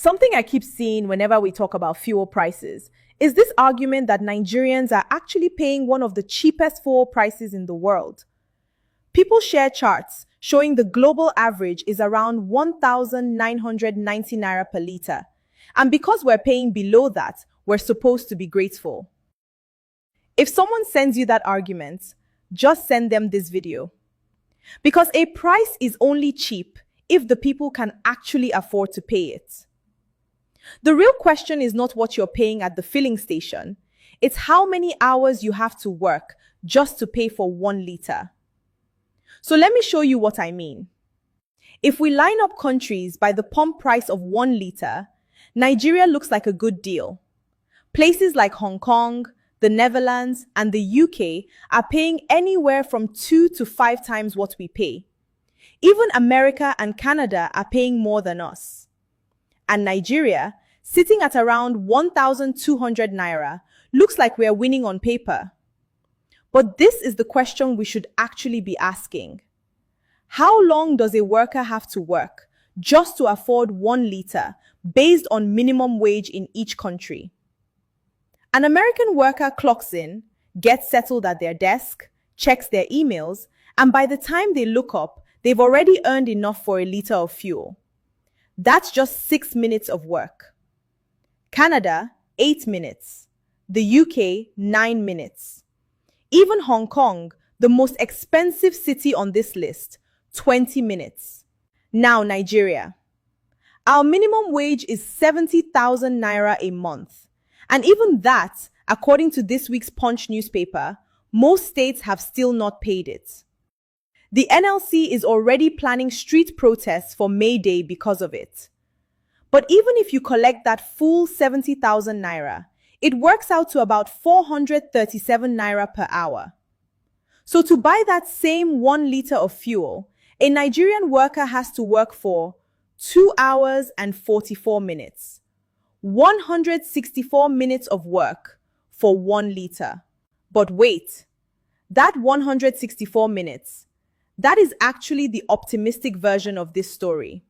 Something I keep seeing whenever we talk about fuel prices is this argument that Nigerians are actually paying one of the cheapest fuel prices in the world. People share charts showing the global average is around 1,990 naira per liter. And because we're paying below that, we're supposed to be grateful. If someone sends you that argument, just send them this video. Because a price is only cheap if the people can actually afford to pay it. The real question is not what you're paying at the filling station. It's how many hours you have to work just to pay for 1 liter. So let me show you what I mean. If we line up countries by the pump price of 1 liter, Nigeria looks like a good deal. Places like Hong Kong, the Netherlands, and the UK are paying anywhere from 2 to 5 times what we pay. Even America and Canada are paying more than us. And Nigeria, sitting at around 1,200 naira, looks like we are winning on paper. But this is the question we should actually be asking. How long does a worker have to work just to afford 1 liter based on minimum wage in each country? An American worker clocks in, gets settled at their desk, checks their emails, and by the time they look up, they've already earned enough for a liter of fuel. That's just 6 minutes of work. Canada, 8 minutes. The UK, 9 minutes. Even Hong Kong, the most expensive city on this list, 20 minutes. Now Nigeria. Our minimum wage is 70,000 naira a month. And even that, according to this week's Punch newspaper, most states have still not paid it. The NLC is already planning street protests for May Day because of it. But even if you collect that full 70,000 naira, it works out to about 437 naira per hour. So to buy that same 1 liter of fuel, a Nigerian worker has to work for 2 hours and 44 minutes. 164 minutes of work for 1 liter. But wait, that 164 minutes, that is actually the optimistic version of this story.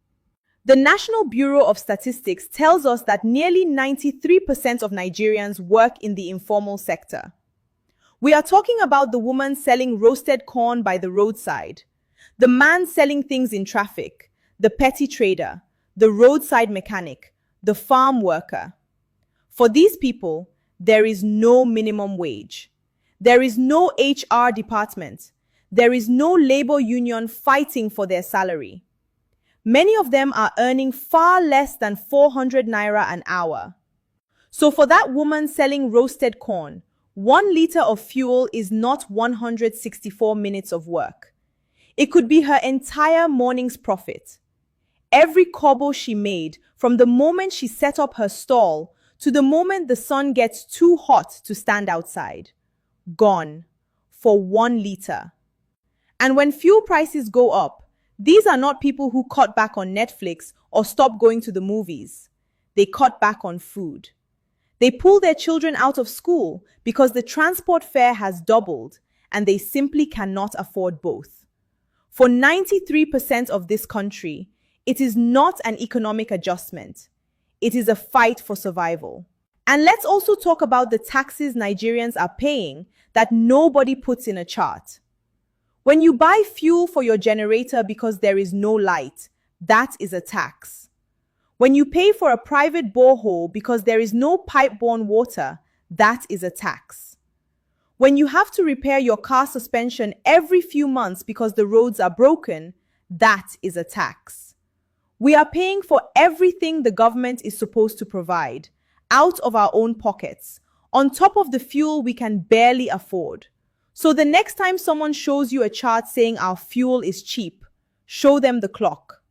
The National Bureau of Statistics tells us that nearly 93% of Nigerians work in the informal sector. We are talking about the woman selling roasted corn by the roadside, the man selling things in traffic, the petty trader, the roadside mechanic, the farm worker. For these people, there is no minimum wage. There is no HR department. There is no labor union fighting for their salary. Many of them are earning far less than 400 naira an hour. So for that woman selling roasted corn, 1 liter of fuel is not 164 minutes of work. It could be her entire morning's profit. Every kobo she made from the moment she set up her stall to the moment the sun gets too hot to stand outside. Gone for 1 liter. And when fuel prices go up, these are not people who cut back on Netflix or stop going to the movies. They cut back on food. They pull their children out of school because the transport fare has doubled and they simply cannot afford both. For 93% of this country, it is not an economic adjustment. It is a fight for survival. And let's also talk about the taxes Nigerians are paying that nobody puts in a chart. When you buy fuel for your generator because there is no light, that is a tax. When you pay for a private borehole because there is no pipe-borne water, that is a tax. When you have to repair your car suspension every few months because the roads are broken, that is a tax. We are paying for everything the government is supposed to provide, out of our own pockets, on top of the fuel we can barely afford. So the next time someone shows you a chart saying our fuel is cheap, show them the clock.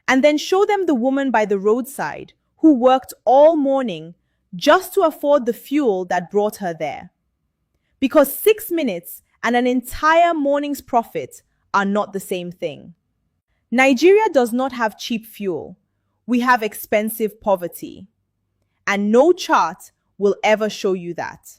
And then show them the woman by the roadside who worked all morning just to afford the fuel that brought her there. Because 6 minutes and an entire morning's profit are not the same thing. Nigeria does not have cheap fuel. We have expensive poverty. And no chart will ever show you that.